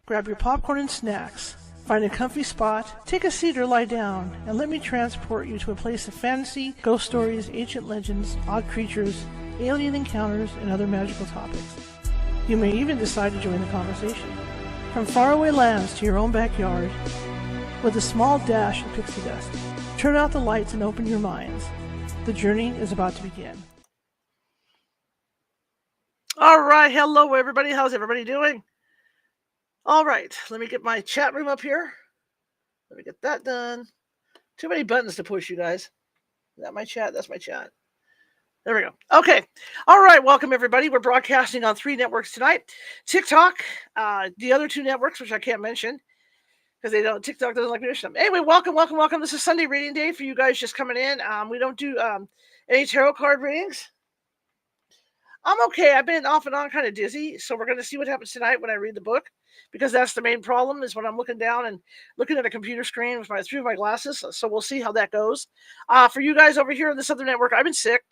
Grab your popcorn and snacks. Find a comfy spot, take a seat or lie down, and let me transport you to a place of fantasy, ghost stories, ancient legends, odd creatures, alien encounters, and other magical topics. You may even decide to join the conversation. From faraway lands to your own backyard, with a small dash of pixie dust. Turn out the lights and open your minds. The journey is about to begin. All right, hello everybody. How's everybody doing? All right, let me get my chat room up here. Let me get that done. Too many buttons to push, you guys. Is that my chat? That's my chat. There we go. Okay. All right, welcome everybody. We're broadcasting on 3 networks tonight. TikTok, the other 2 networks, which I can't mention, because TikTok doesn't like me to mention them. Anyway, welcome. This is Sunday reading day for you guys just coming in. We don't do any tarot card readings. I'm okay. I've been off and on kind of dizzy, so we're going to see what happens tonight when I read the book, because that's the main problem, is when I'm looking down and looking at a computer screen through my glasses. So we'll see how that goes. For you guys over here in this other network, I've been sick.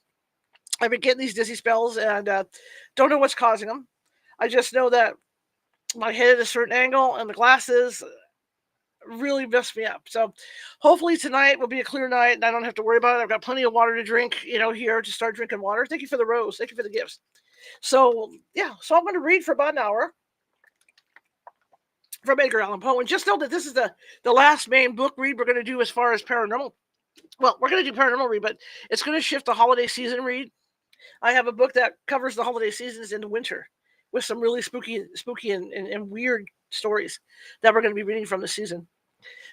I've been getting these dizzy spells and don't know what's causing them. I just know that my head at a certain angle and the glasses really messed me up. So hopefully tonight will be a clear night and I don't have to worry about it. I've got plenty of water to drink, here to start drinking water. Thank you for the rose. Thank you for the gifts. So yeah, so I'm going to read for about an hour from Edgar Allan Poe. And just know that this is the last main book read we're going to do as far as paranormal. Well, we're going to do paranormal read, but it's going to shift the holiday season read. I have a book that covers the holiday seasons into winter with some really spooky and weird stories that we're going to be reading from this season.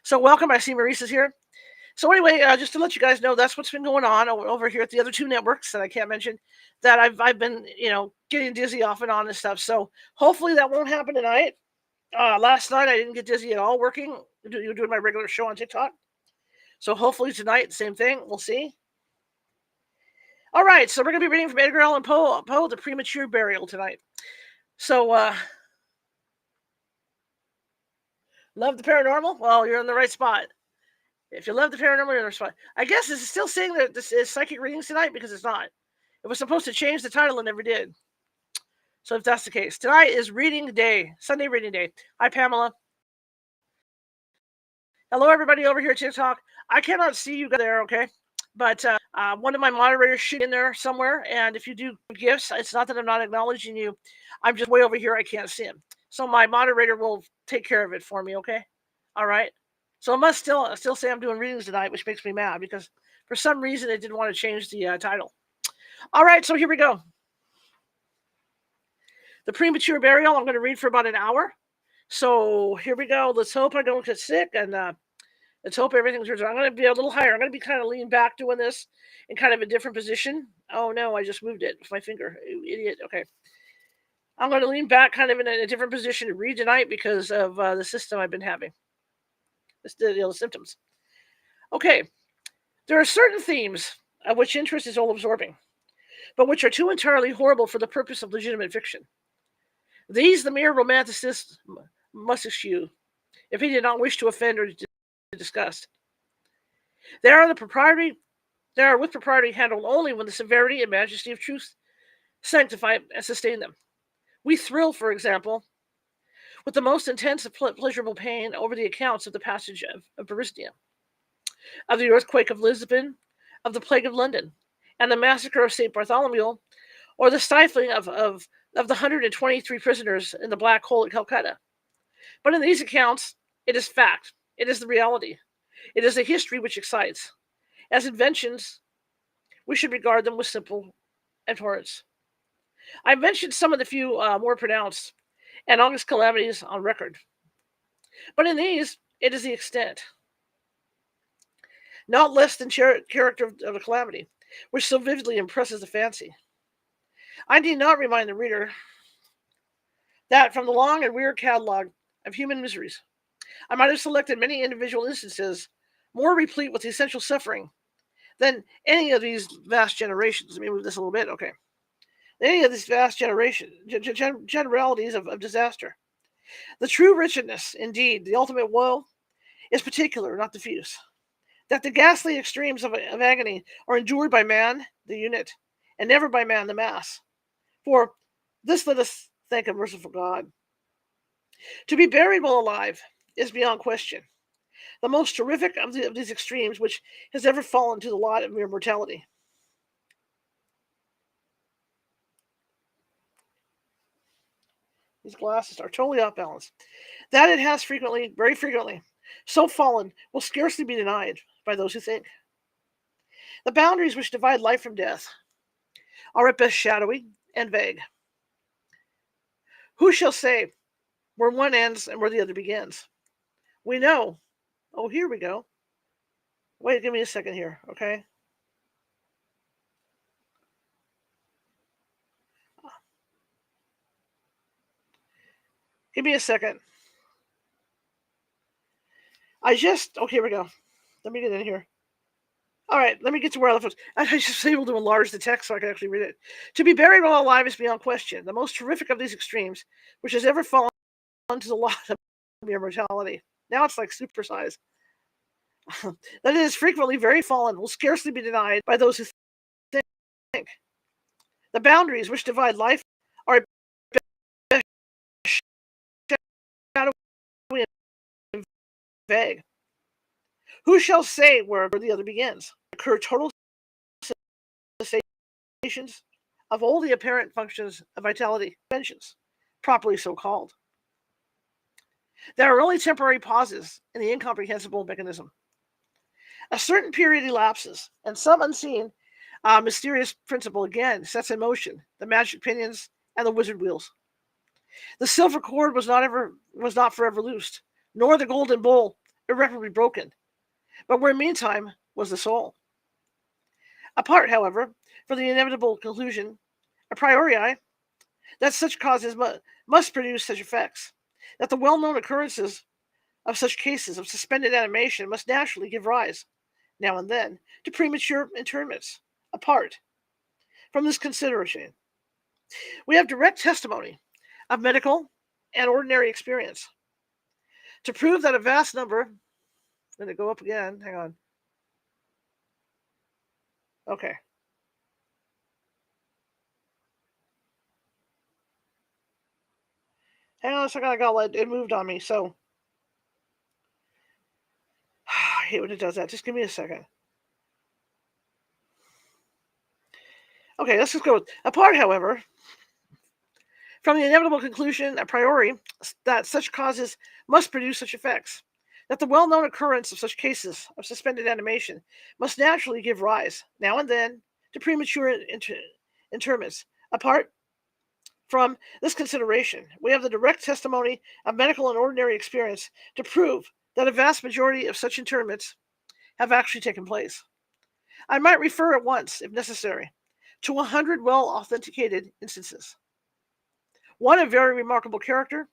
So welcome. I see Maurice is here. So anyway, just to let you guys know, that's what's been going on over here at the other 2 networks that I can't mention, that I've been, getting dizzy off and on and stuff. So hopefully that won't happen tonight. Last night I didn't get dizzy at all working. You're doing my regular show on TikTok. So hopefully tonight, same thing. We'll see. All right, so we're going to be reading from Edgar Allan Poe, The Premature Burial tonight. So, love the paranormal? Well, you're in the right spot. If you love the paranormal, you're in the right spot. I guess it's still saying that this is psychic readings tonight, because it's not. It was supposed to change the title and never did. So if that's the case, tonight is reading day, Sunday reading day. Hi, Pamela. Hello, everybody over here at TikTok. I cannot see you there, okay? But one of my moderators should be in there somewhere. And if you do gifts, it's not that I'm not acknowledging you. I'm just way over here. I can't see him. So my moderator will take care of it for me, okay? All right? So I must still say I'm doing readings tonight, which makes me mad, because for some reason it didn't want to change the title. All right, so here we go. The Premature Burial, I'm going to read for about an hour. So here we go. Let's hope I don't get sick, and let's hope everything's good. I'm going to be a little higher. I'm going to be kind of leaning back doing this in kind of a different position. Oh, no, I just moved it with my finger. Idiot. Okay. I'm going to lean back kind of in a different position to read tonight because of the system I've been having. The symptoms. Okay. There are certain themes of which interest is all-absorbing, but which are too entirely horrible for the purpose of legitimate fiction. These the mere romanticist must eschew, if he did not wish to offend or disgust. They are with propriety handled only when the severity and majesty of truth sanctify and sustain them. We thrill, for example, with the most intense and pleasurable pain over the accounts of the passage of Baristia, of the earthquake of Lisbon, of the plague of London, and the massacre of St. Bartholomew, or the stifling of the 123 prisoners in the black hole at Calcutta. But in these accounts, it is fact. It is the reality. It is a history which excites. As inventions, we should regard them with simple abhorrence. I mentioned some of the few more pronounced and august calamities on record. But in these, it is the extent, not less than character of the calamity, which so vividly impresses the fancy. I need not remind the reader that from the long and weird catalog of human miseries, I might have selected many individual instances more replete with essential suffering than any of these vast generations. Let me move this a little bit, okay. Any of these vast generalities of disaster. The true wretchedness, indeed, the ultimate woe, is particular, not diffuse. That the ghastly extremes of agony are endured by man, the unit, and never by man, the mass. For this let us thank a merciful God. To be buried while alive is beyond question the most terrific of these extremes which has ever fallen to the lot of mere mortality. These glasses are totally off balance. That it has frequently, very frequently, so fallen will scarcely be denied by those who think. The boundaries which divide life from death are at best shadowy and vague. Who shall say where one ends and where the other begins? We know. Oh, here we go. Wait, give me a second here, okay? Give me a second. Okay, here we go. Let me get in here. All right, let me get to where I left. I just was able to enlarge the text so I could actually read it. To be buried while alive is beyond question the most terrific of these extremes, which has ever fallen to the lot of mere mortality. Now it's like supersize. That it is frequently very fallen will scarcely be denied by those who think. The boundaries which divide life are shadowy and vague. Who shall say where the other begins? Occur total cessations of all the apparent functions of vitality, inventions, properly so called. There are only temporary pauses in the incomprehensible mechanism. A certain period elapses, and some unseen, mysterious principle again sets in motion the magic pinions and the wizard wheels. The silver cord was not forever loosed, nor the golden bowl irreparably broken, but where meantime was the soul. Apart, however, from the inevitable conclusion, a priori, that such causes must produce such effects, that the well-known occurrences of such cases of suspended animation must naturally give rise, now and then, to premature interments. Apart from this consideration, we have direct testimony of medical and ordinary experience to prove that a vast number. I'm going to go up again. Hang on. Okay. Hang on a second. It moved on me. So I hate when it does that. Just give me a second. Okay, let's just go. Apart, however, from the inevitable conclusion a priori that such causes must produce such effects, that the well-known occurrence of such cases of suspended animation must naturally give rise, now and then, to premature interments. Apart from this consideration, we have the direct testimony of medical and ordinary experience to prove that a vast majority of such interments have actually taken place. I might refer at once, if necessary, to 100 well-authenticated instances. One of very remarkable character,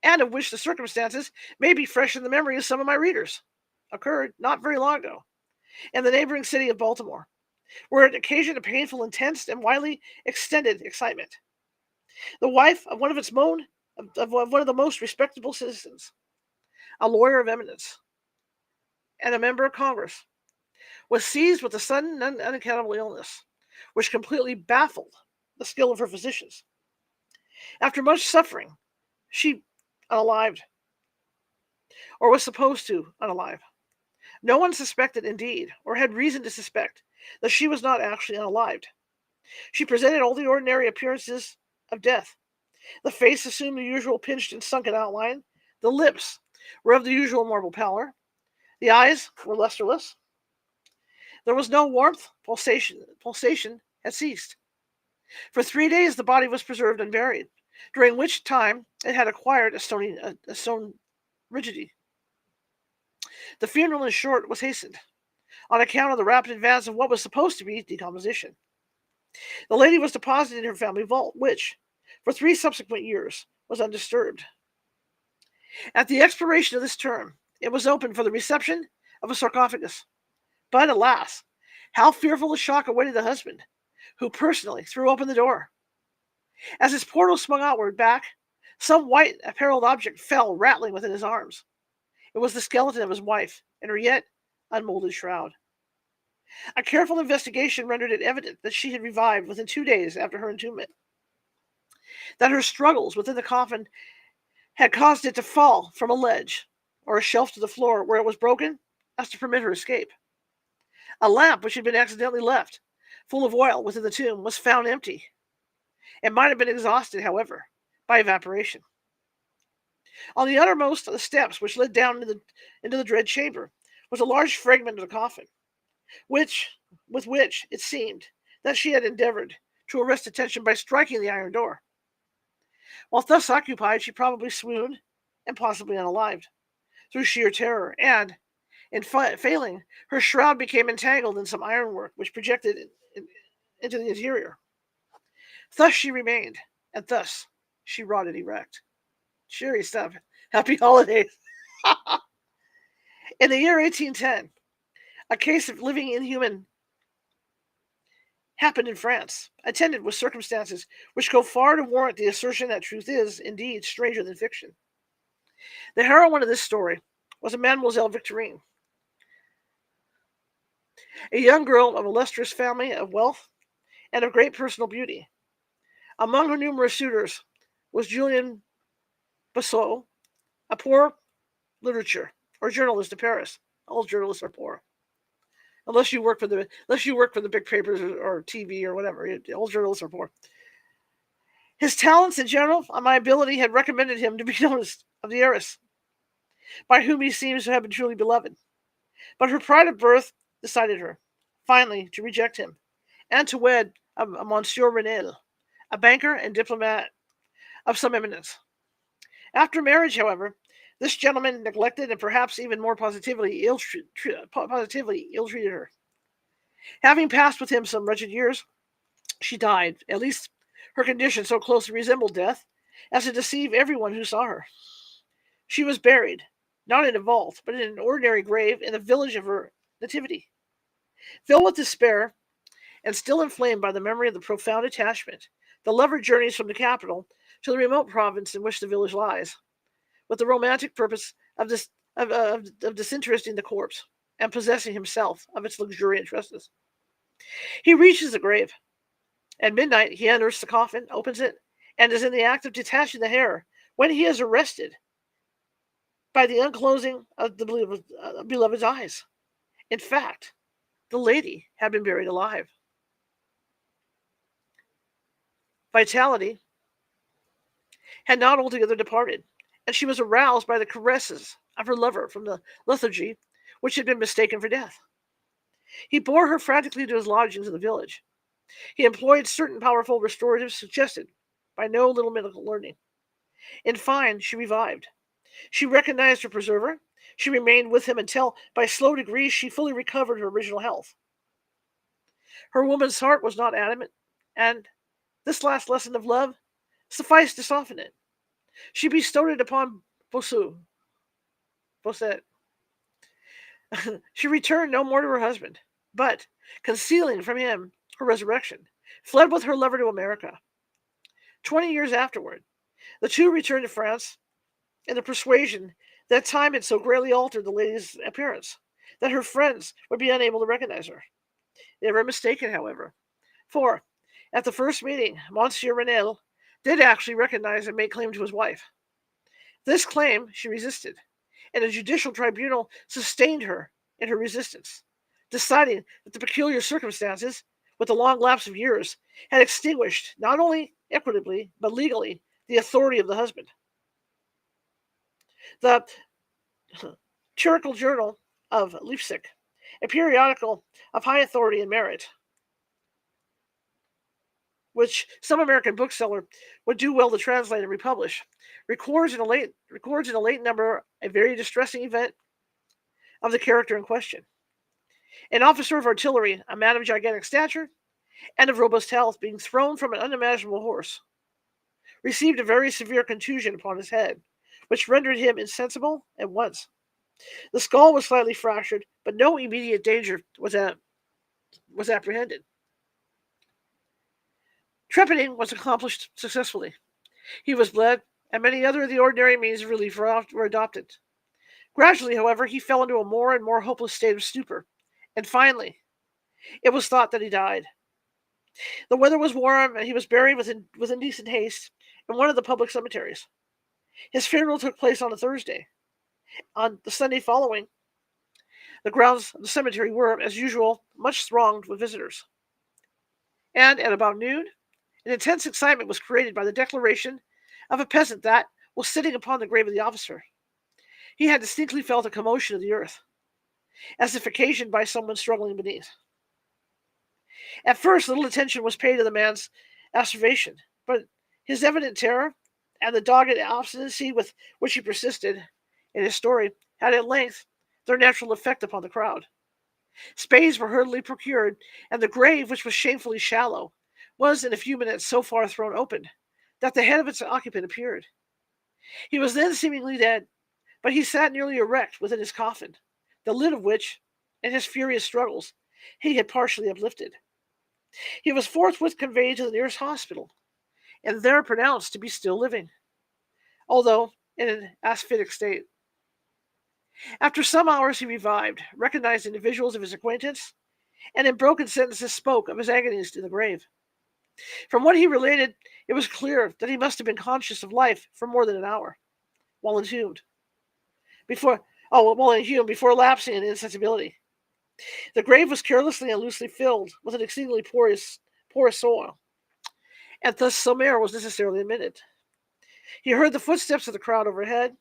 and of which the circumstances may be fresh in the memory of some of my readers, occurred not very long ago in the neighboring city of Baltimore, where it occasioned a painful, intense, and widely extended excitement. The wife of one of the most respectable citizens, a lawyer of eminence, and a member of Congress, was seized with a sudden and unaccountable illness, which completely baffled the skill of her physicians. After much suffering, she unalived, or was supposed to unalive. No one suspected, indeed, or had reason to suspect, that she was not actually unalived. She presented all the ordinary appearances of death. The face assumed the usual pinched and sunken outline. The lips were of the usual marble pallor. The eyes were lusterless. There was no warmth. Pulsation had ceased. For 3 days the body was preserved unburied, during which time it had acquired a stone rigidity. The funeral, in short, was hastened, on account of the rapid advance of what was supposed to be decomposition. The lady was deposited in her family vault, which, for 3 subsequent years, was undisturbed. At the expiration of this term, it was opened for the reception of a sarcophagus. But, alas, how fearful a shock awaited the husband, who personally threw open the door. As his portal swung outward back, some white apparelled object fell rattling within his arms. It was the skeleton of his wife in her yet unmolded shroud. A careful investigation rendered it evident that she had revived within 2 days after her entombment, that her struggles within the coffin had caused it to fall from a ledge or a shelf to the floor where it was broken as to permit her escape. A lamp which had been accidentally left, full of oil within the tomb, was found empty. It might have been exhausted, however, by evaporation. On the uttermost of the steps which led down into the dread chamber was a large fragment of the coffin, with which it seemed that she had endeavored to arrest attention by striking the iron door. While thus occupied, she probably swooned, and possibly unalived, through sheer terror, and, in failing, her shroud became entangled in some ironwork which projected into the interior. Thus she remained, and thus she rotted erect. Cheery stuff. Happy holidays. In the year 1810, a case of living inhuman happened in France, attended with circumstances which go far to warrant the assertion that truth is, indeed, stranger than fiction. The heroine of this story was a Mademoiselle Victorine, a young girl of illustrious family of wealth and of great personal beauty. Among her numerous suitors was Julien Bassot, a poor literature or journalist of Paris. All journalists are poor, unless you work for the big papers or TV or whatever. All journalists are poor. His talents in general and my ability had recommended him to be noticed of the heiress, by whom he seems to have been truly beloved. But her pride of birth decided her, finally, to reject him, and to wed a Monsieur Renel, a banker and diplomat of some eminence. After marriage, however, this gentleman neglected and perhaps even more positively ill-treated her. Having passed with him some wretched years, she died. At least her condition so closely resembled death as to deceive everyone who saw her. She was buried, not in a vault, but in an ordinary grave in the village of her nativity. Filled with despair, and still inflamed by the memory of the profound attachment, the lover journeys from the capital to the remote province in which the village lies, with the romantic purpose of disinteresting the corpse and possessing himself of its luxuriant tresses. He reaches the grave. At midnight, he unearths the coffin, opens it, and is in the act of detaching the hair when he is arrested by the unclosing of the beloved's eyes. In fact, the lady had been buried alive. Vitality had not altogether departed, and she was aroused by the caresses of her lover from the lethargy which had been mistaken for death. He bore her frantically to his lodgings in the village. He employed certain powerful restoratives suggested by no little medical learning. In fine, she revived. She recognized her preserver. She remained with him until, by slow degrees, she fully recovered her original health. Her woman's heart was not adamant, and this last lesson of love sufficed to soften it. She bestowed it upon Bossuet. She returned no more to her husband, but, concealing from him her resurrection, fled with her lover to America. 20 years afterward, the two returned to France in the persuasion that time had so greatly altered the lady's appearance that her friends would be unable to recognize her. They were mistaken, however, for at the first meeting, Monsieur Renel did actually recognize and make claim to his wife. This claim she resisted, and a judicial tribunal sustained her in her resistance, deciding that the peculiar circumstances, with the long lapse of years, had extinguished, not only equitably, but legally, the authority of the husband. The Chirical Journal of Leipzig, a periodical of high authority and merit, which some American bookseller would do well to translate and republish, records in a late number a very distressing event of the character in question. An officer of artillery, a man of gigantic stature and of robust health, being thrown from an unimaginable horse, received a very severe contusion upon his head, which rendered him insensible at once. The skull was slightly fractured, but no immediate danger was apprehended. Trepanning was accomplished successfully. He was bled, and many other of the ordinary means of relief were adopted. Gradually, however, he fell into a more and more hopeless state of stupor, and finally, it was thought that he died. The weather was warm, and he was buried with indecent haste in one of the public cemeteries. His funeral took place on a Thursday. On the Sunday following, the grounds of the cemetery were, as usual, much thronged with visitors. And at about noon, an intense excitement was created by the declaration of a peasant that was sitting upon the grave of the officer. He had distinctly felt a commotion of the earth, as if occasioned by someone struggling beneath. At first, little attention was paid to the man's asseveration, but his evident terror and the dogged obstinacy with which he persisted in his story had at length their natural effect upon the crowd. Spades were hurriedly procured, and the grave, which was shamefully shallow, was in a few minutes so far thrown open that the head of its occupant appeared. He was then seemingly dead, but he sat nearly erect within his coffin, the lid of which, in his furious struggles, he had partially uplifted. He was forthwith conveyed to the nearest hospital, and there pronounced to be still living, although in an asphytic state. After some hours he revived, recognized individuals of his acquaintance, and in broken sentences spoke of his agonies in the grave. From what he related, it was clear that he must have been conscious of life for more than an hour, while entombed, before lapsing in insensibility. The grave was carelessly and loosely filled with an exceedingly porous soil, and thus some air was necessarily admitted. He heard the footsteps of the crowd overhead,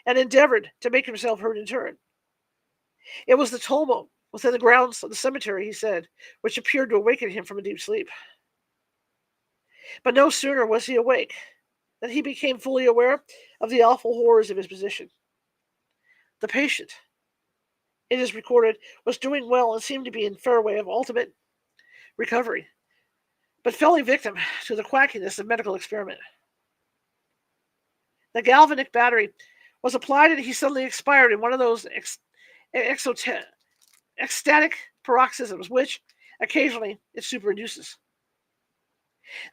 and endeavored to make himself heard in turn. It was the tumult within the grounds of the cemetery, he said, which appeared to awaken him from a deep sleep. But no sooner was he awake than he became fully aware of the awful horrors of his position. The patient, it is recorded, was doing well and seemed to be in fair way of ultimate recovery, but fell a victim to the quackiness of medical experiment. The galvanic battery was applied, and he suddenly expired in one of those ecstatic paroxysms which, occasionally, it superinduces.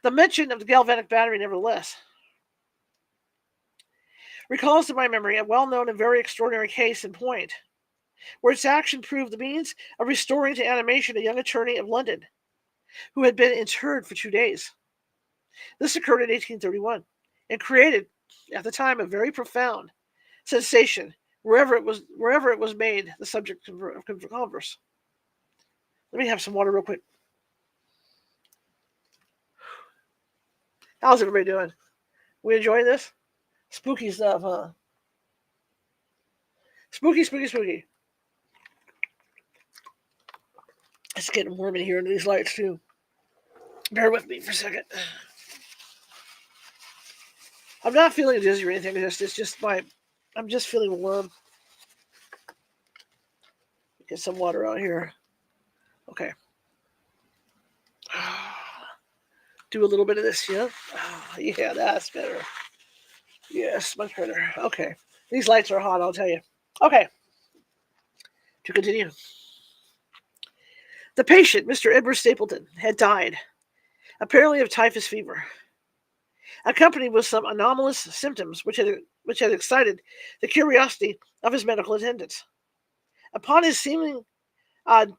The mention of the galvanic battery, nevertheless, recalls to my memory a well-known and very extraordinary case in point, where its action proved the means of restoring to animation a young attorney of London, who had been interred for 2 days. This occurred in 1831, and created, at the time, a very profound sensation wherever it was made the subject of converse. Let me have some water real quick. How's everybody doing? We enjoying this? Spooky stuff, huh? Spooky. It's getting warm in here under these lights, too. Bear with me for a second. I'm not feeling dizzy or anything. It's just I'm just feeling warm. Get some water out here. Okay. Do a little bit of this, yeah? Yeah, that's better. Yes, much better. Okay. These lights are hot, I'll tell you. Okay. To continue. The patient, Mr. Edward Stapleton, had died, apparently of typhus fever, accompanied with some anomalous symptoms which had excited the curiosity of his medical attendants. Upon his seeming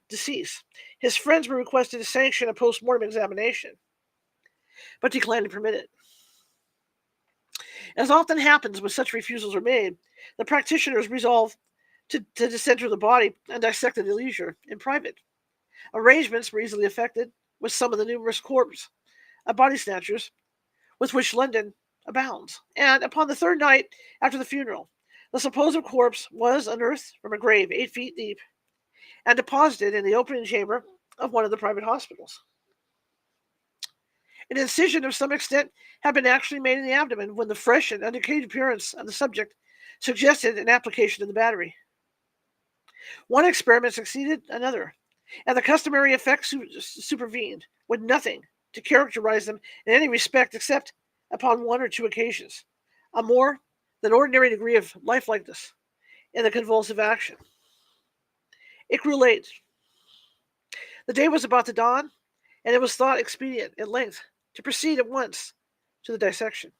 decease, his friends were requested to sanction a post-mortem examination, but declined to permit it. As often happens when such refusals are made, the practitioners resolved to disinter the body and dissect it at leisure in private. Arrangements were easily effected with some of the numerous corps of body snatchers with which London abounds, and upon the third night after the funeral, the supposed corpse was unearthed from a grave 8 feet deep and deposited in the opening chamber of one of the private hospitals. An incision of some extent had been actually made in the abdomen when the fresh and undecayed appearance of the subject suggested an application of the battery. One experiment succeeded another, and the customary effects supervened, with nothing to characterize them in any respect except upon 1 or 2 occasions, a more than ordinary degree of lifelikeness in the convulsive action. It grew late. The day was about to dawn, and it was thought expedient, at length, to proceed at once to the dissection.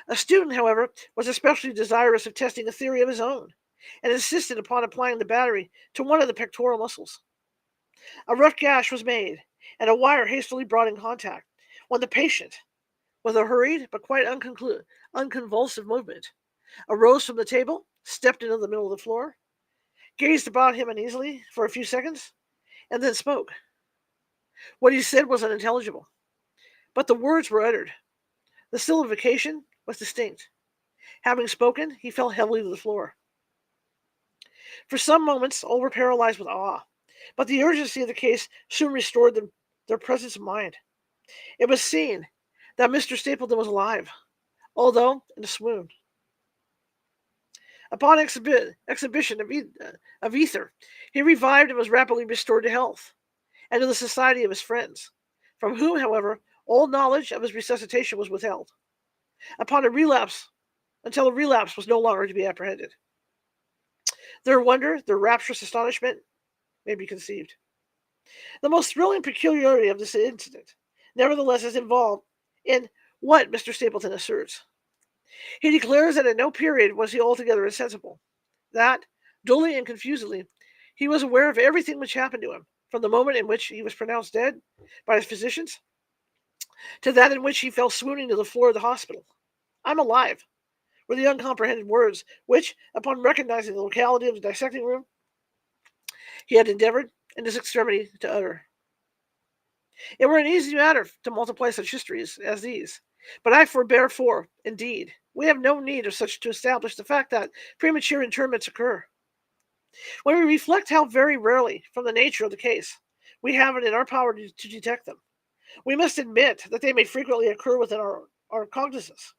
A student, however, was especially desirous of testing a theory of his own, and insisted upon applying the battery to one of the pectoral muscles. A rough gash was made, and a wire hastily brought in contact, when the patient, with a hurried but quite unconvulsive movement, arose from the table, stepped into the middle of the floor, gazed about him uneasily for a few seconds, and then spoke. What he said was unintelligible, but the words were uttered. The syllabification was distinct. Having spoken, he fell heavily to the floor. For some moments, all were paralyzed with awe, but the urgency of the case soon restored them their presence of mind. It was seen that Mr. Stapleton was alive, although in a swoon. Upon exhibition of ether, he revived and was rapidly restored to health, and to the society of his friends, from whom, however, all knowledge of his resuscitation was withheld, upon a relapse, until a relapse was no longer to be apprehended. Their wonder, their rapturous astonishment, may be conceived. The most thrilling peculiarity of this incident, nevertheless, is involved in what Mr. Stapleton asserts. He declares that at no period was he altogether insensible, that, dully and confusedly, he was aware of everything which happened to him, from the moment in which he was pronounced dead by his physicians to that in which he fell swooning to the floor of the hospital. "I'm alive," were the uncomprehended words which, upon recognizing the locality of the dissecting room, he had endeavored, in his extremity, to utter. It were an easy matter to multiply such histories as these, but I forbear, for, indeed, we have no need of such to establish the fact that premature interments occur. When we reflect how very rarely, from the nature of the case, we have it in our power to detect them, we must admit that they may frequently occur within our cognizance.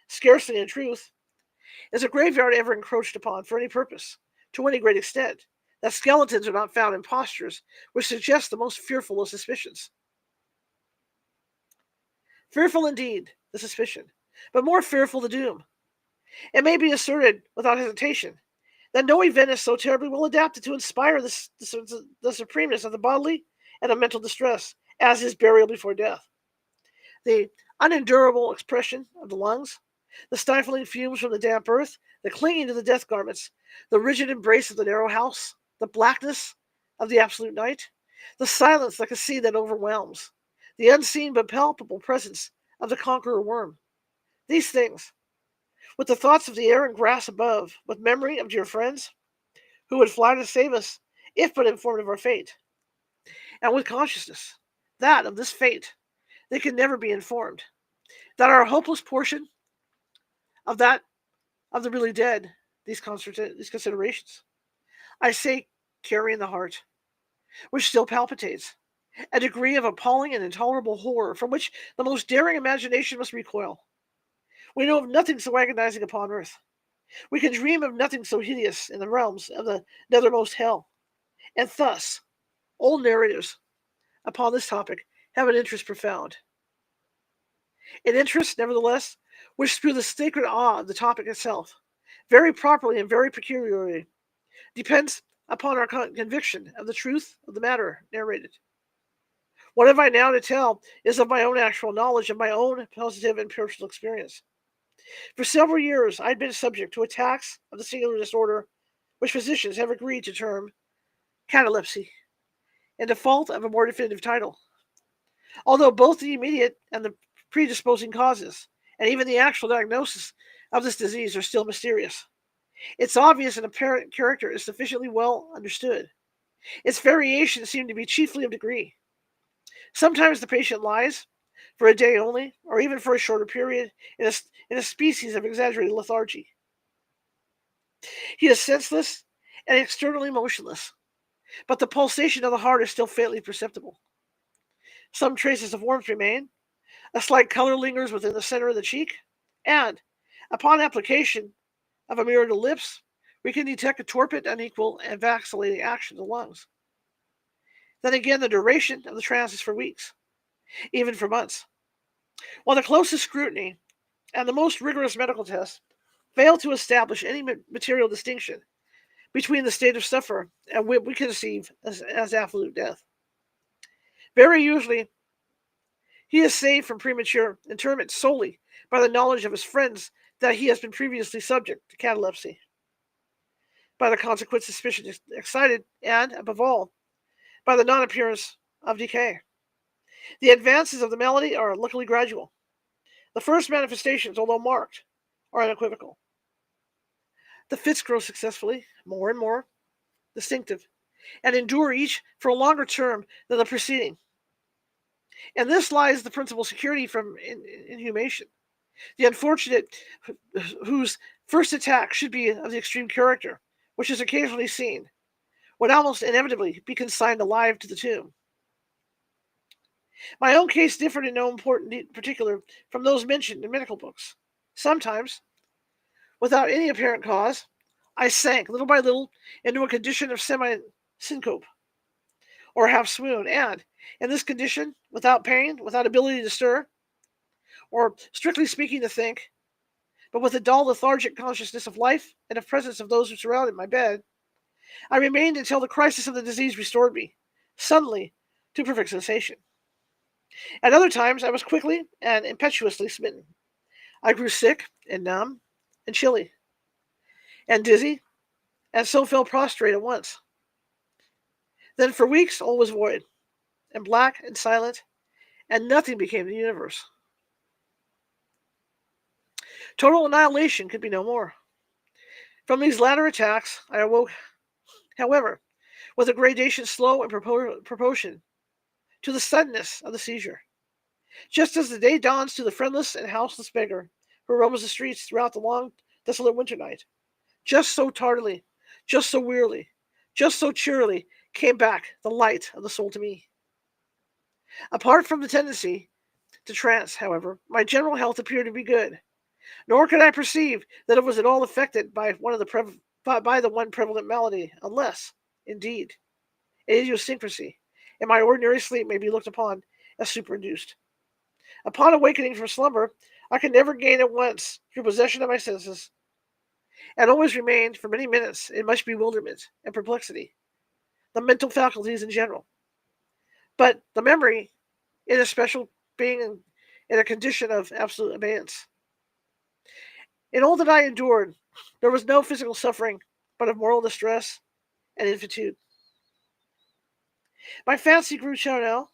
Scarcely, in truth, is a graveyard ever encroached upon for any purpose, to any great extent, that skeletons are not found in postures which suggest the most fearful of suspicions. Fearful indeed, the suspicion, but more fearful the doom. It may be asserted without hesitation that no event is so terribly well adapted to inspire the supremeness of the bodily and of mental distress as is burial before death. The unendurable expression of the lungs, the stifling fumes from the damp earth, the clinging to the death garments, the rigid embrace of the narrow house, the blackness of the absolute night, the silence like a sea that overwhelms, the unseen but palpable presence of the conqueror worm. These things, with the thoughts of the air and grass above, with memory of dear friends who would fly to save us if but informed of our fate, and with consciousness that of this fate they can never be informed, that our hopeless portion of that of the really dead, these considerations, I say, carry in the heart, which still palpitates, a degree of appalling and intolerable horror from which the most daring imagination must recoil. We know of nothing so agonizing upon earth. We can dream of nothing so hideous in the realms of the nethermost hell. And thus, all narratives upon this topic have an interest profound. An interest, nevertheless, which through the sacred awe of the topic itself, very properly and very peculiarly, depends upon our conviction of the truth of the matter narrated. What have I now to tell is of my own actual knowledge, of my own positive and personal experience. For several years, I had been subject to attacks of the singular disorder which physicians have agreed to term catalepsy, in default of a more definitive title. Although both the immediate and the predisposing causes, and even the actual diagnosis of this disease, are still mysterious, its obvious and apparent character is sufficiently well understood. Its variations seem to be chiefly of degree. Sometimes the patient lies, for a day only, or even for a shorter period, in a species of exaggerated lethargy. He is senseless and externally motionless, but the pulsation of the heart is still faintly perceptible. Some traces of warmth remain, a slight color lingers within the center of the cheek, and, upon application of a mirror to the lips, we can detect a torpid, unequal, and vacillating action of the lungs. Then again, the duration of the trance is for weeks, even for months. While the closest scrutiny and the most rigorous medical tests fail to establish any material distinction between the state of sufferer and what we conceive as absolute death. Very usually, he is saved from premature interment solely by the knowledge of his friends that he has been previously subject to catalepsy, by the consequent suspicion excited, and, above all, by the non-appearance of decay. The advances of the malady are luckily gradual. The first manifestations, although marked, are unequivocal. The fits grow successfully, more and more distinctive, and endure each for a longer term than the preceding. And this lies the principal security from inhumation. The unfortunate whose first attack should be of the extreme character, which is occasionally seen, would almost inevitably be consigned alive to the tomb. My own case differed in no important particular from those mentioned in medical books. Sometimes, without any apparent cause, I sank little by little into a condition of semi-syncope or half swoon, and in this condition, without pain, without ability to stir, or strictly speaking to think, but with a dull, lethargic consciousness of life and of presence of those who surrounded my bed, I remained until the crisis of the disease restored me, suddenly, to perfect sensation. At other times, I was quickly and impetuously smitten. I grew sick and numb and chilly and dizzy, and so fell prostrate at once. Then for weeks all was void, and black and silent, and nothing became the universe. Total annihilation could be no more. From these latter attacks, I awoke, however, with a gradation slow in proportion to the suddenness of the seizure. Just as the day dawns to the friendless and houseless beggar who roams the streets throughout the long, desolate winter night, just so tardily, just so wearily, just so cheerily came back the light of the soul to me. Apart from the tendency to trance, however, my general health appeared to be good, nor could I perceive that it was at all affected by the one prevalent malady, unless, indeed, an idiosyncrasy in my ordinary sleep may be looked upon as superinduced. Upon awakening from slumber, I could never gain at once through possession of my senses, and always remained for many minutes in much bewilderment and perplexity, the mental faculties in general, but the memory in especial being in a condition of absolute abeyance. In all that I endured, there was no physical suffering, but of moral distress and infinitude. My fancy grew charnel.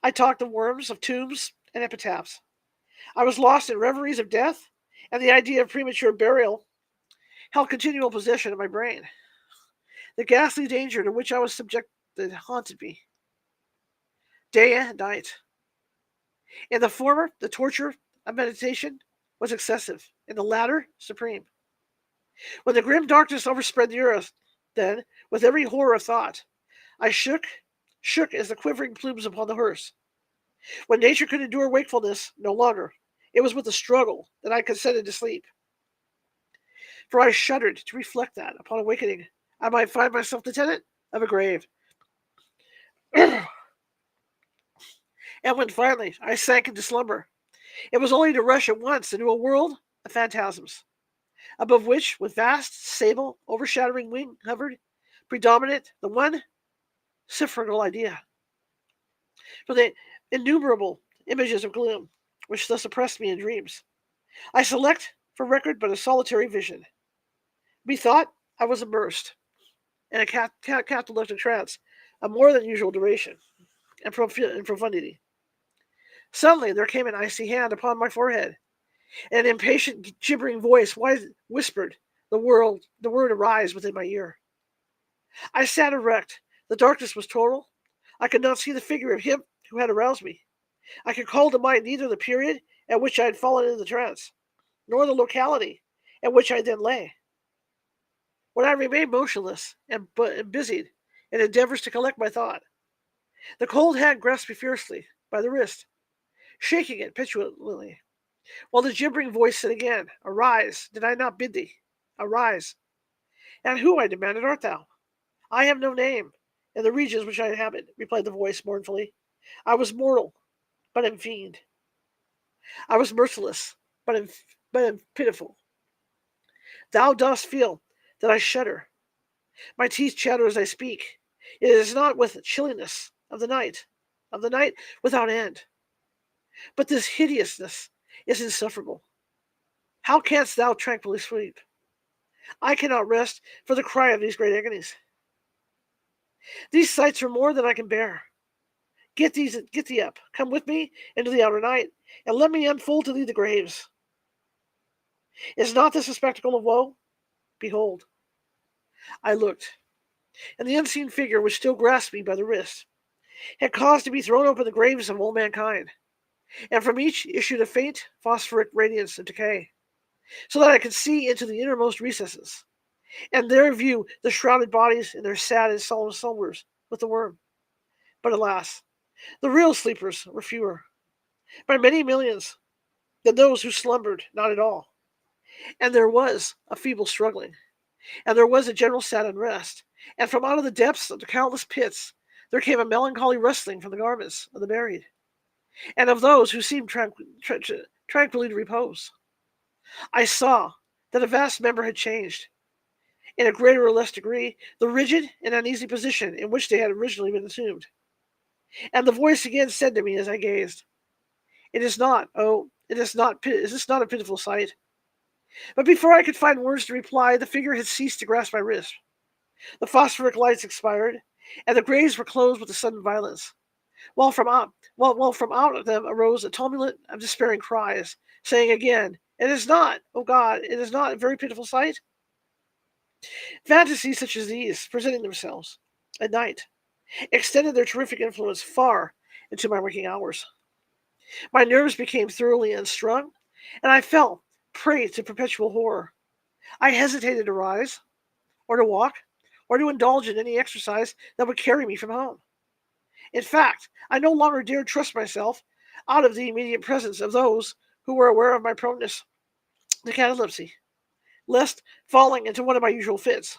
I talked of worms, of tombs, and epitaphs. I was lost in reveries of death, and the idea of premature burial held continual possession of my brain. The ghastly danger to which I was subjected haunted me, day and night. In the former, the torture of meditation was excessive, in the latter, supreme. When the grim darkness overspread the earth, then, with every horror of thought, I shook as the quivering plumes upon the hearse. When nature could endure wakefulness no longer, it was with a struggle that I consented to sleep. For I shuddered to reflect that, upon awakening, I might find myself the tenant of a grave. And when finally I sank into slumber, it was only to rush at once into a world of phantasms, above which, with vast, sable, overshadowing wing hovered, predominant the one ciphergal idea. For the innumerable images of gloom which thus oppressed me in dreams, I select for record but a solitary vision. Methought I was immersed in a cataleptic trance of more than usual duration and profundity. Suddenly there came an icy hand upon my forehead, and an impatient, gibbering voice whispered the word arise within my ear. I sat erect. The darkness was total. I could not see the figure of him who had aroused me. I could call to mind neither the period at which I had fallen into the trance, nor the locality at which I then lay. When I remained motionless and busied in endeavors to collect my thought, the cold hand grasped me fiercely by the wrist, shaking it petulantly, while the gibbering voice said again, "Arise, did I not bid thee? Arise." "And who," I demanded, "art thou?" "I have no name in the regions which I inhabit," replied the voice mournfully. "I was mortal, but am fiend. I was merciless, but am pitiful. Thou dost feel that I shudder. My teeth chatter as I speak. It is not with chilliness of the night without end. But this hideousness is insufferable. How canst thou tranquilly sleep? I cannot rest for the cry of these great agonies. These sights are more than I can bear. Get thee up, come with me into the outer night, and let me unfold to thee the graves. Is not this a spectacle of woe? Behold. I looked, and the unseen figure which still grasped me by the wrist had caused to be thrown open the graves of all mankind, and from each issued a faint phosphoric radiance of decay, so that I could see into the innermost recesses, and there view the shrouded bodies in their sad and solemn slumbers with the worm. But alas, the real sleepers were fewer, by many millions, than those who slumbered not at all. And there was a feeble struggling, and there was a general sad unrest, and from out of the depths of the countless pits there came a melancholy rustling from the garments of the buried, and of those who seemed tranquilly to repose. I saw that a vast member had changed, in a greater or less degree, the rigid and uneasy position in which they had originally been assumed. And the voice again said to me as I gazed, "It is not, is this not a pitiful sight?" But before I could find words to reply, the figure had ceased to grasp my wrist. The phosphoric lights expired, and the graves were closed with a sudden violence, while from out of them arose a tumult of despairing cries, saying again, "It is not, oh God, it is not a very pitiful sight?" Fantasies such as these, presenting themselves at night, extended their terrific influence far into my waking hours. My nerves became thoroughly unstrung, and I fell prey to perpetual horror. I hesitated to rise, or to walk, or to indulge in any exercise that would carry me from home. In fact, I no longer dared trust myself out of the immediate presence of those who were aware of my proneness to catalepsy, lest, falling into one of my usual fits,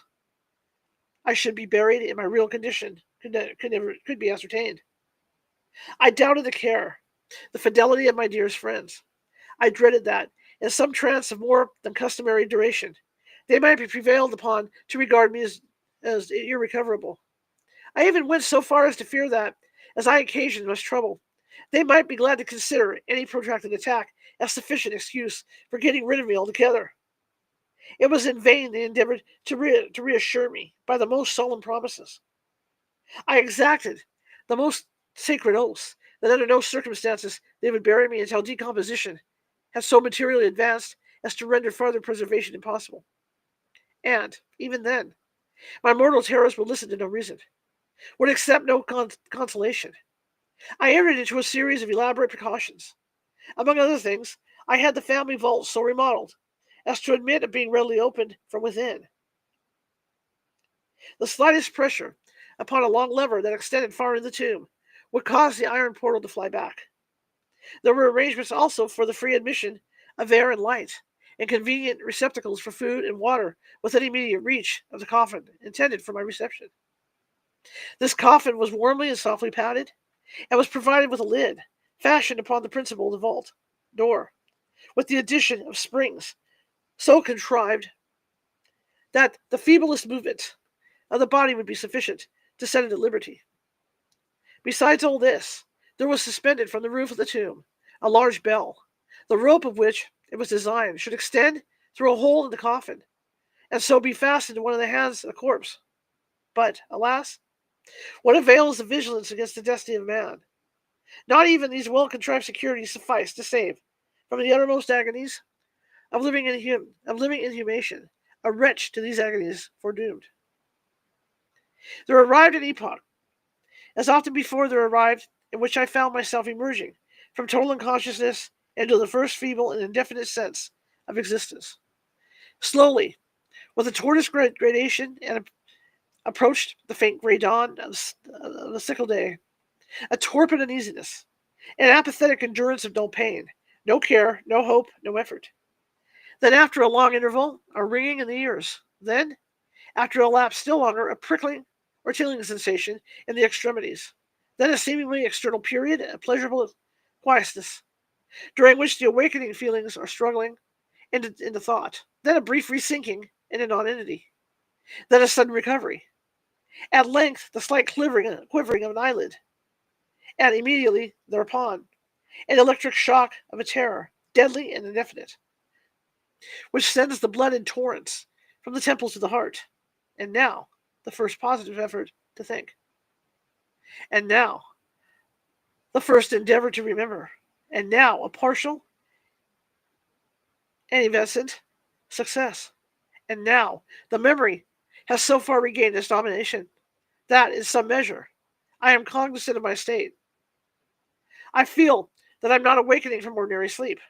I should be buried in my real condition could be ascertained. I doubted the fidelity of my dearest friends. I dreaded that, in some trance of more than customary duration, they might be prevailed upon to regard me as irrecoverable. I even went so far as to fear that, as I occasioned much trouble, they might be glad to consider any protracted attack as sufficient excuse for getting rid of me altogether. It was in vain they endeavored to reassure me by the most solemn promises. I exacted the most sacred oaths that under no circumstances they would bury me until decomposition had so materially advanced as to render farther preservation impossible. And, even then, my mortal terrors would listen to no reason, would accept no consolation. I entered into a series of elaborate precautions. Among other things, I had the family vault so remodeled as to admit of being readily opened from within. The slightest pressure upon a long lever that extended far in the tomb would cause the iron portal to fly back. There were arrangements also for the free admission of air and light, and convenient receptacles for food and water within immediate reach of the coffin intended for my reception. This coffin was warmly and softly padded, and was provided with a lid, fashioned upon the principle of the vault door, with the addition of springs so contrived that the feeblest movement of the body would be sufficient to set it at liberty. Besides all this, there was suspended from the roof of the tomb a large bell, the rope of which, it was designed, should extend through a hole in the coffin, and so be fastened to one of the hands of the corpse. But, alas, what avails the vigilance against the destiny of man? Not even these well-contrived securities suffice to save, from the uttermost agonies of living inhumation, a wretch to these agonies foredoomed. There arrived an epoch, as often before there arrived, in which I found myself emerging from total unconsciousness into the first feeble and indefinite sense of existence. Slowly, with a tortoise gradation, and approached the faint gray dawn of the sickle day, a torpid uneasiness, an apathetic endurance of no pain, no care, no hope, no effort. Then, after a long interval, a ringing in the ears. Then, after a lapse still longer, a prickling or tingling sensation in the extremities. Then a seemingly external period of pleasurable quietness, during which the awakening feelings are struggling into thought. Then a brief resinking into non-entity. Then a sudden recovery. At length, the slight quivering of an eyelid. And immediately thereupon, an electric shock of a terror, deadly and indefinite, which sends the blood in torrents from the temples to the heart. And now, the first positive effort to think. And now, the first endeavor to remember, and now a partial and evanescent success. And now the memory has so far regained its domination that, in some measure, I am cognizant of my state. I feel that I'm not awakening from ordinary sleep.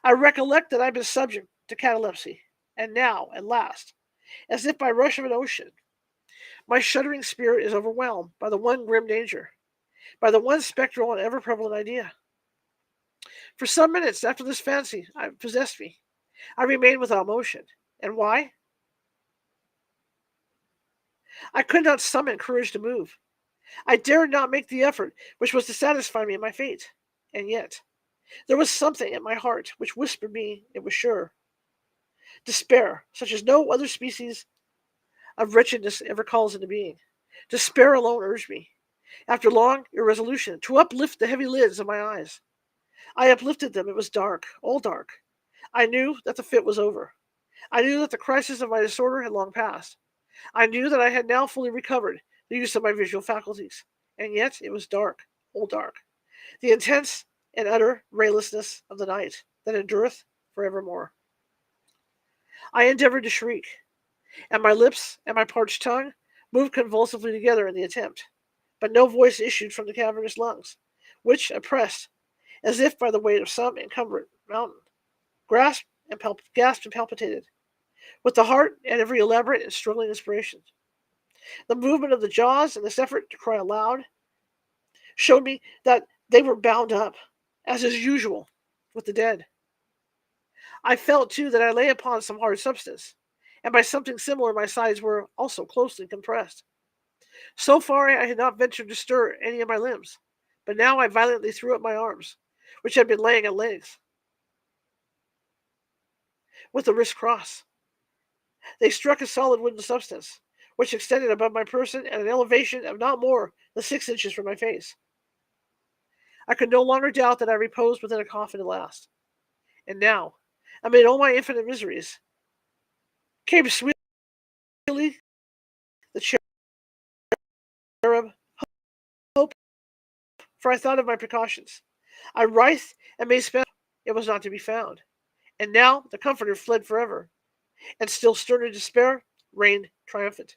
I recollect that I've been subject to catalepsy, and now, at last, as if by rush of an ocean, my shuddering spirit is overwhelmed by the one grim danger, by the one spectral and ever prevalent idea. For some minutes after this fancy possessed me, I remained without motion. And why? I could not summon courage to move. I dared not make the effort which was to satisfy me of my fate. And yet, there was something at my heart which whispered me it was sure. Despair, such as no other species of wretchedness ever calls into being. Despair alone urged me, after long irresolution, to uplift the heavy lids of my eyes. I uplifted them. It was dark, all dark. I knew that the fit was over. I knew that the crisis of my disorder had long passed. I knew that I had now fully recovered the use of my visual faculties. And yet it was dark, all dark. The intense and utter raylessness of the night that endureth forevermore. I endeavored to shriek, and my lips and my parched tongue moved convulsively together in the attempt. But no voice issued from the cavernous lungs, which, oppressed as if by the weight of some incumbent mountain, gasped and palpitated, with the heart at every elaborate and struggling inspiration. The movement of the jaws and this effort to cry aloud showed me that they were bound up, as is usual, with the dead. I felt, too, that I lay upon some hard substance, and by something similar my sides were also closely compressed. So far I had not ventured to stir any of my limbs, but now I violently threw up my arms, which had been laying at length, with the wrists crossed. They struck a solid wooden substance, which extended above my person at an elevation of not more than 6 inches from my face. I could no longer doubt that I reposed within a coffin at last. And now, amid all my infinite miseries, came sweetly the cherub hope, for I thought of my precautions. I writhed and made spell. It was not to be found. And now the comforter fled forever, and still sterner despair reigned triumphant.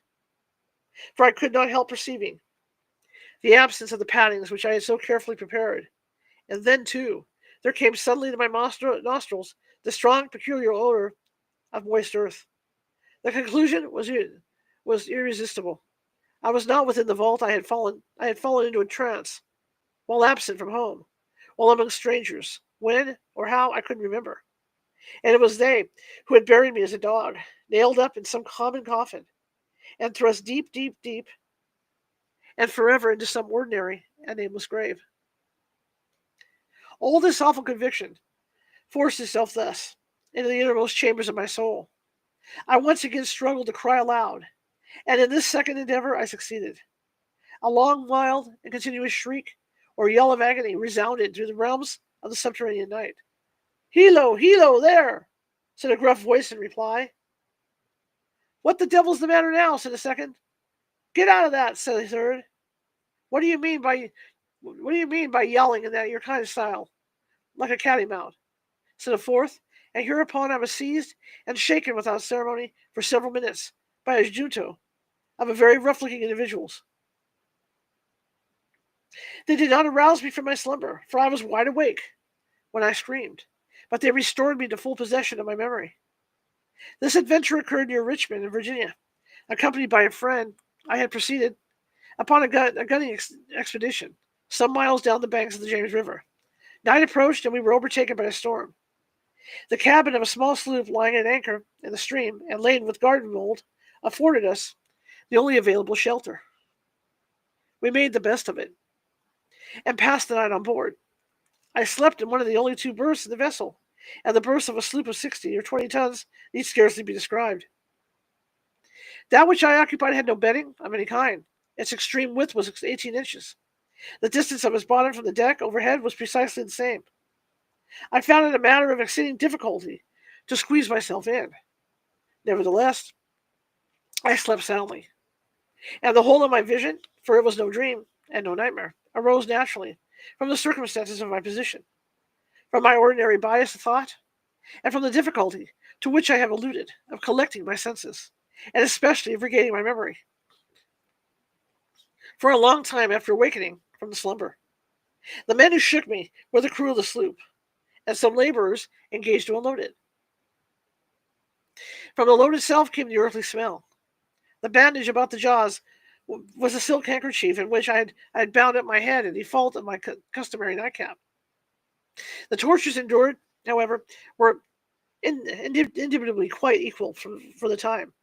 For I could not help perceiving the absence of the paddings which I had so carefully prepared. And then, too, there came suddenly to my nostrils the strong, peculiar odor of moist earth. The conclusion was irresistible. I was not within the vault. I had fallen into a trance, while absent from home, while among strangers. When or how, I couldn't remember. And it was they who had buried me as a dog, nailed up in some common coffin, and thrust deep, deep, deep, and forever into some ordinary and nameless grave. All this awful conviction forced itself thus into the innermost chambers of my soul. I once again struggled to cry aloud, and in this second endeavor I succeeded. A long, wild, and continuous shriek or yell of agony resounded through the realms of the subterranean night. "Hilo, Hilo, there!" said a gruff voice in reply. "What the devil's the matter now?" said a second. "Get out of that," said a third. What do you mean by yelling in that your kind of style, like a cattymount?" said a fourth. And hereupon I was seized and shaken without ceremony for several minutes by a junto of a very rough-looking individuals. They did not arouse me from my slumber, for I was wide awake when I screamed, but they restored me to full possession of my memory. This adventure occurred near Richmond, in Virginia. Accompanied by a friend, I had proceeded upon a gunning expedition some miles down the banks of the James River. Night approached, and we were overtaken by a storm. The cabin of a small sloop lying at anchor in the stream and laden with garden mold afforded us the only available shelter. We made the best of it, and passed the night on board. I slept in one of the only 2 berths in the vessel, and the berths of a sloop of 60 or 20 tons need scarcely be described. That which I occupied had no bedding of any kind. Its extreme width was 18 inches. The distance of its bottom from the deck overhead was precisely the same. I found it a matter of exceeding difficulty to squeeze myself in. Nevertheless, I slept soundly, and the whole of my vision, for it was no dream and no nightmare, arose naturally from the circumstances of my position, from my ordinary bias of thought, and from the difficulty to which I have alluded of collecting my senses, and especially of regaining my memory. For a long time after awakening from the slumber, the men who shook me were the crew of the sloop, and some laborers engaged to unload it. From the load itself came the earthly smell. The bandage about the jaws was a silk handkerchief in which I had bound up my head in default of my customary nightcap. The tortures endured, however, were indubitably quite equal for the time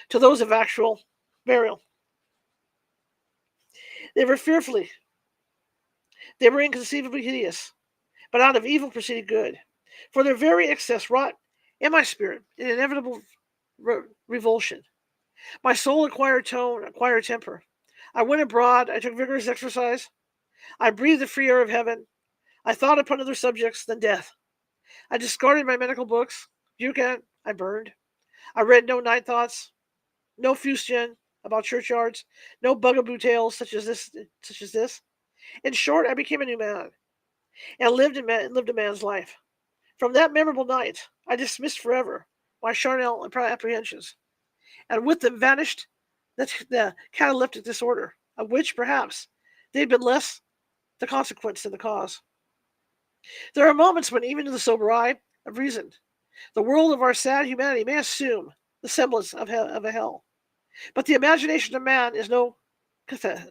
to those of actual burial. They were inconceivably hideous, but out of evil proceeded good, for their very excess wrought in my spirit an inevitable revulsion. My soul acquired tone, acquired temper. I went abroad, I took vigorous exercise, I breathed the free air of heaven, I thought upon other subjects than death. I discarded my medical books, Buchan, I burned. I read no night thoughts, no fustian about churchyards, no bugaboo tales such as this. In short, I became a new man, and lived a man's life. From that memorable night, I dismissed forever my charnel apprehensions, and with them vanished the cataleptic disorder, of which, perhaps, they had been less the consequence than the cause. There are moments when, even to the sober eye of reason, the world of our sad humanity may assume the semblance of a hell. But the imagination of man is no cathis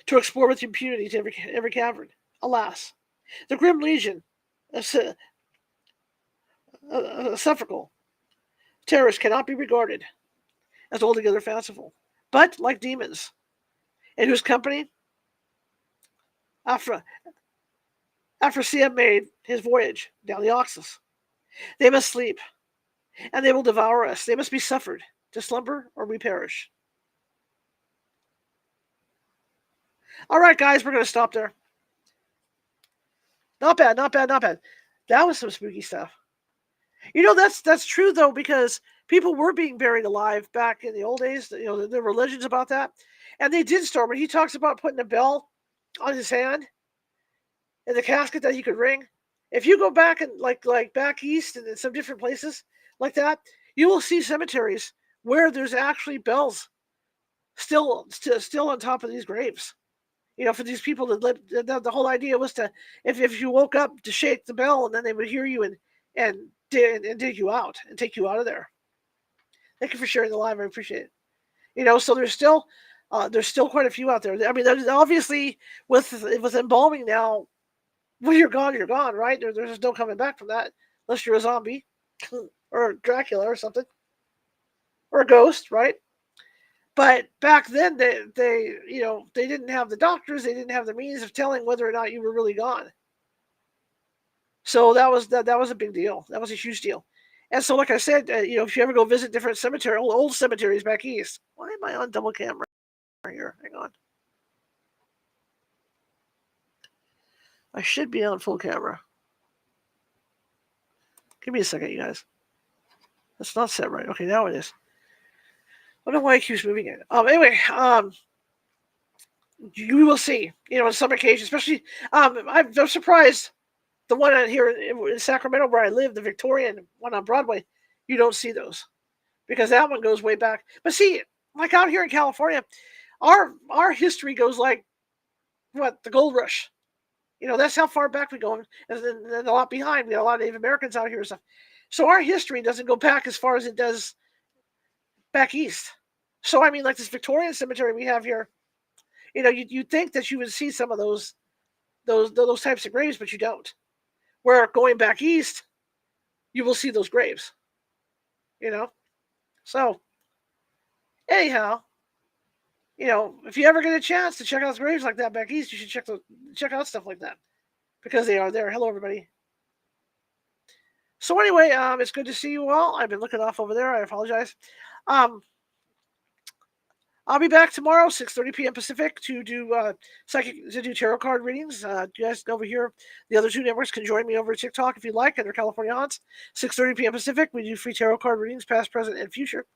to explore with impunity to every cavern. Alas, the grim legion of suffocal terrors cannot be regarded as altogether fanciful, but like demons, in whose company Aphrodisiac made his voyage down the Oxus. They must sleep, and they will devour us. They must be suffered to slumber, or we perish. All right, guys, we're going to stop there. Not bad, not bad, not bad. That was some spooky stuff. You know, that's true, though, because people were being buried alive back in the old days. You know, there were legends about that. And they did storm it. He talks about putting a bell on his hand in the casket that he could ring. If you go back and like back east and in some different places like that, you will see cemeteries where there's actually bells still on top of these graves. You know, for these people that lived, the whole idea was to, if you woke up, to shake the bell, and then they would hear you and dig you out and take you out of there. Thank you for sharing the live. I appreciate it. You know, so there's still quite a few out there. I mean, there's obviously with embalming now, when you're gone, right? There's no coming back from that unless you're a zombie or Dracula or something, or a ghost, right? But back then, they didn't have the doctors, they didn't have the means of telling whether or not you were really gone. So that was a big deal. That was a huge deal. And so, like I said, if you ever go visit different old cemeteries back east, why am I on double camera here? Hang on. I should be on full camera. Give me a second, you guys. That's not set right. Okay, now it is. I don't know why it keeps moving it. Anyway, you will see. You know, on some occasions, especially, I'm surprised. The one out here in Sacramento where I live, the Victorian one on Broadway, you don't see those because that one goes way back. But see, like out here in California, our history goes like the gold rush. You know, that's how far back we go, and then a lot behind. We got a lot of Native Americans out here and stuff. So our history doesn't go back as far as it does back east. So I mean, like this Victorian cemetery we have here, you know, you'd think that you would see some of those types of graves, but you don't. Where going back east, you will see those graves. You know, so anyhow, you know, if you ever get a chance to check out graves like that back east, you should check out stuff like that because they are there. Hello, everybody. So anyway, it's good to see you all. I've been looking off over there. I apologize. I'll be back tomorrow, 6:30 p.m. Pacific, to do tarot card readings. You guys over here, the other two networks can join me over at TikTok if you like, under California Haunts. 6:30 p.m. Pacific, we do free tarot card readings, past, present, and future.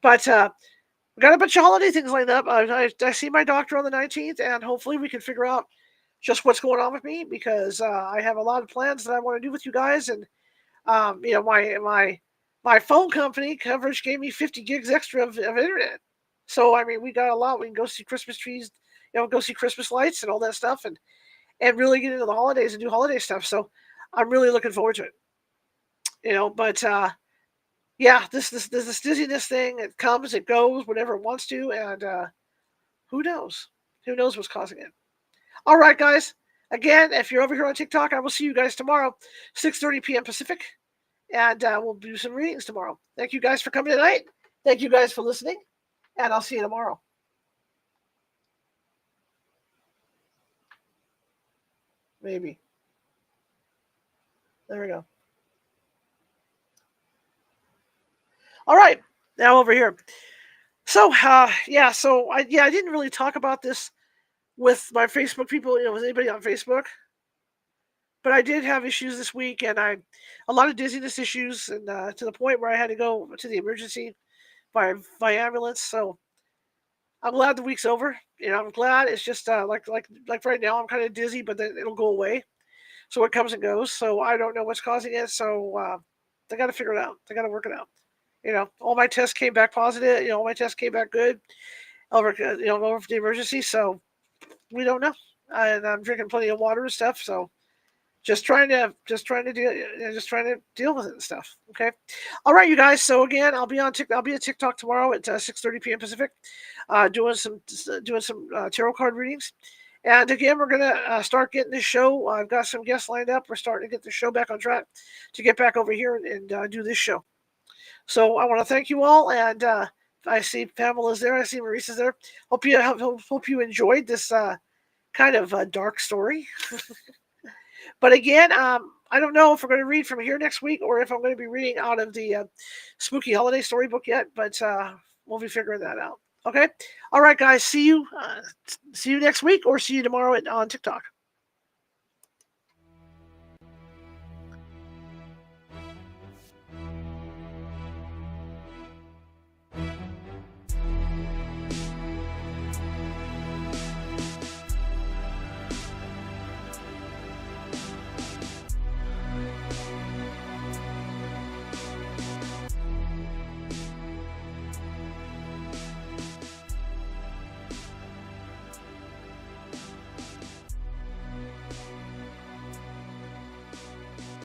But we're We got a bunch of holiday things lined up. I see my doctor on the 19th, and hopefully we can figure out just what's going on with me, because I have a lot of plans that I want to do with you guys. And my phone company coverage gave me 50 gigs extra of internet. So I mean, we got a lot. We can go see Christmas trees, go see Christmas lights and all that stuff, and really get into the holidays and do holiday stuff. So I'm really looking forward to it. But yeah, this dizziness thing, it comes, it goes, whenever it wants to, and who knows? Who knows what's causing it? All right, guys. Again, if you're over here on TikTok, I will see you guys tomorrow, 6:30 p.m. Pacific, and we'll do some readings tomorrow. Thank you guys for coming tonight. Thank you guys for listening, and I'll see you tomorrow. Maybe. There we go. All right, now over here. So, I didn't really talk about this with my Facebook people, with anybody on Facebook, but I did have issues this week, and a lot of dizziness issues, and to the point where I had to go to the emergency by ambulance. So I'm glad the week's over. I'm glad. It's just like right now I'm kind of dizzy, but then it'll go away. So it comes and goes. So I don't know what's causing it. So they got to figure it out. They got to work it out. All my tests came back positive. All my tests came back good over over the emergency. So we don't know. And I'm drinking plenty of water and stuff. So just trying to deal with it and stuff. Okay. All right, you guys. So again, I'll be at TikTok tomorrow at 6:30 p.m. Pacific, doing some tarot card readings. And again, we're gonna start getting this show. I've got some guests lined up. We're starting to get the show back on track to get back over here and do this show. So I want to thank you all, and I see Pamela's there. I see Maurice's there. Hope you enjoyed this kind of dark story. But again, I don't know if we're going to read from here next week or if I'm going to be reading out of the Spooky Holiday Storybook yet. But we'll be figuring that out. Okay. All right, guys. See you next week, or see you tomorrow on TikTok.